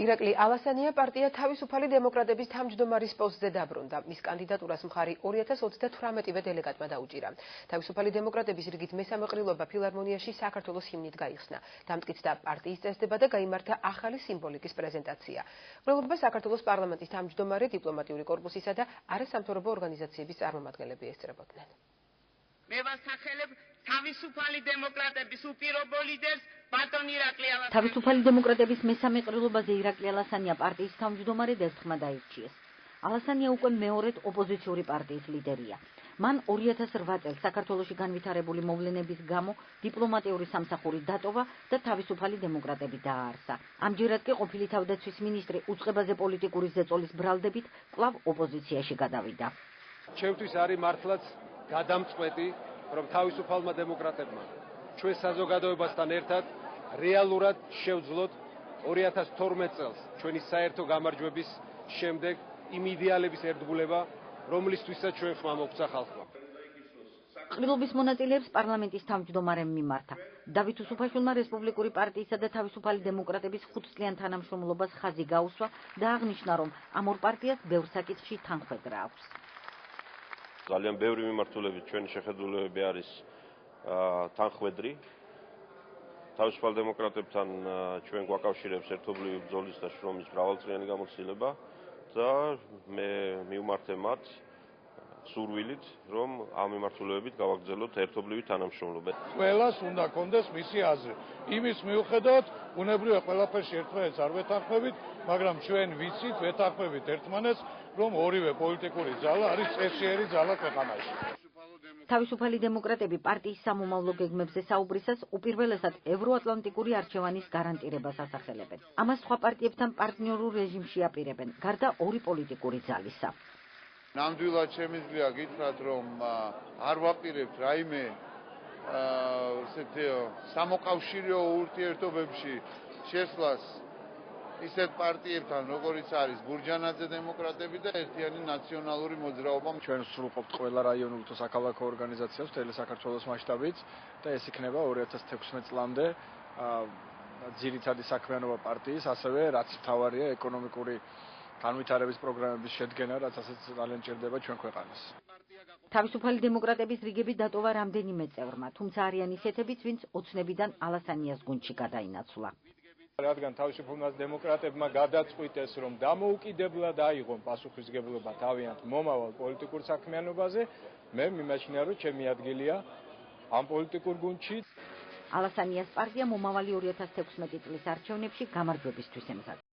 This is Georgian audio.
ირაკლი ალასანია პარტია თავისუფალი დემოკრატების თავმჯდომარის პოსტზე დაბრუნდა. მის კანდიდატურას მხარი 2038-ვე დელეგატმა დაუჭირა. თავისუფალი დემოკრატების რიგით მესამე ყრილობა ფილარმონიაში საქართველოს ჰიმნით გაიხსნა. დამტკიცდა პარტიის წესდება და გაიმართა ახალი სიმბოლიკის პრეზენტაცია. ყრილობა საქართველოს პარლამენტის თავმჯდომარე, დიპლომატიური კორპუსისა და არასამთავრობო ორგანიზაციების წარმომადგენლები ესწრებოდნენ. მე ვასახელებ თავისუფალი დემოკრატების უპირობო ლიდერს ბატონ ირაკლი ალასანიას. თავისუფალი დემოკრატების მესამე ყრილობაზე ირაკლი ალასანია პარტიის თავმჯდომარედ ერთხმა დაირჩიეს. ალასანია უკვე მეორედ ოპოზიციური პარტიის ლიდერია. მან 2008 წელს საქართველოში განვითარებული მოვლენების გამო დიპლომატიური სამსახური დატოვა და თავისუფალი დემოკრატები დააარსა. ამჯერად კი ყოფილი თავდაცვის მინისტრი უწყებაზე პოლიტიკური ზეწოლის ბრალდებით კვლავ ოპოზიციაში გადავიდა. Ჩემთვის არის მართლაც გადამწყვეტი, რომ თავისუფალმა დემოკრატებმა ჩვენ საზოგადოებასთან ერთად რეალურად შევძლოთ 2012 წელს ჩვენი საერთო გამარჯვების შემდეგ იმ იდეალების ერთგულება, რომლისთვისაც ჩვენ ხმა მოგცა ხალხმა. ყრილობის მონაწილეებს პარლამენტის თავმჯდომარემ მიმართა. დავით უსუფაშვილმა რესპუბლიკური პარტიისა და თავისუფალი დემოკრატების 5 წლიან თანამშრომლობას ხაზი გაუსვა და აღნიშნა, რომ ამ ორ პარტიას ბევრ საკითხში თანხმედრა აქვს. ძალიან ბევრი მიმართულებით ჩვენი შეხედულებები არის თანხმედრი. თავისუფალ დემოკრატებთან ჩვენ გვაკავშირებს ერთობლივი ბრძოლის და შრომის მრავალწლიანი გამოცდილება და მე მივმართე მათ სურვილით, რომ ამ მიმართულებებით გავაგრძელოთ ერთობლივი თანამშრომლობა. ყველას უნდა კონდეს მისი აზრი. იმის მიუხედავად, უნებრივია ყველაფერში ერთმანეთს არ ვეთანხმებით, მაგრამ ჩვენ ვიცით, ვეთანხმებით ერთმანეთს, რომ ორივე პოლიტიკური ძალა არის წესიერი ძალა ქვეყანაში. თავისუფალი დემოკრატები პარტიის სამომავლო გეგმებზე საუბრისას უპირველესად ევროატლანტიკური არჩევანის გარანტირებას ასახელებენ. ამას სხვა პარტიებთან პარტნიორულ რეჟიმში აპირებენ, გარდა ორი პოლიტიკური ძალისა. ნამდვილად შემიძლია გითხრათ, რომ არ ვაპირებთ რაიმე სამოკავშირეო ურთიერთობებში შესვლას ისეთ პარტიებთან, როგორიც არის ბურჯანაძე დემოკრატები და ერთიანი ნაციონალური მოძრაობა. ჩვენ ვსრულყოფთ ყველა რაიონულ თუ საქალაქო ორგანიზაციას მთელი საქართველოს მასშტაბით და ეს იქნება 2016 წლამდე ძირითადი საქმიანობა პარტიის, ასევე რაც მთავარია ეკონომიკური განვითარების პროგრამების შედგენა, რაც ასეც ძალიან ჭირდება ჩვენ ქვეყანას. თავისუფალი დემოკრატების რიგები დატოვა რამდენიმე წევრმა, თუმცა არიან ისეთებიც, ვინც ოცნებიდან ალასანიას გუნდში გადაინაცვლა. რადგან თავისუფალმა დემოკრატებმა გადაწყვიტეს, რომ დამოუკიდებლად აიღონ პასუხისმგებლობა თავიანთ მომავალ პოლიტიკურ საქმიანობაზე, მე მიმაჩნია, რომ ჩემი ადგილია ამ პოლიტიკურ გუნდში. ალასანიას პარტია მომავალი 2016 წლის არჩევნებში გამარჯვებისთვის ემზადება.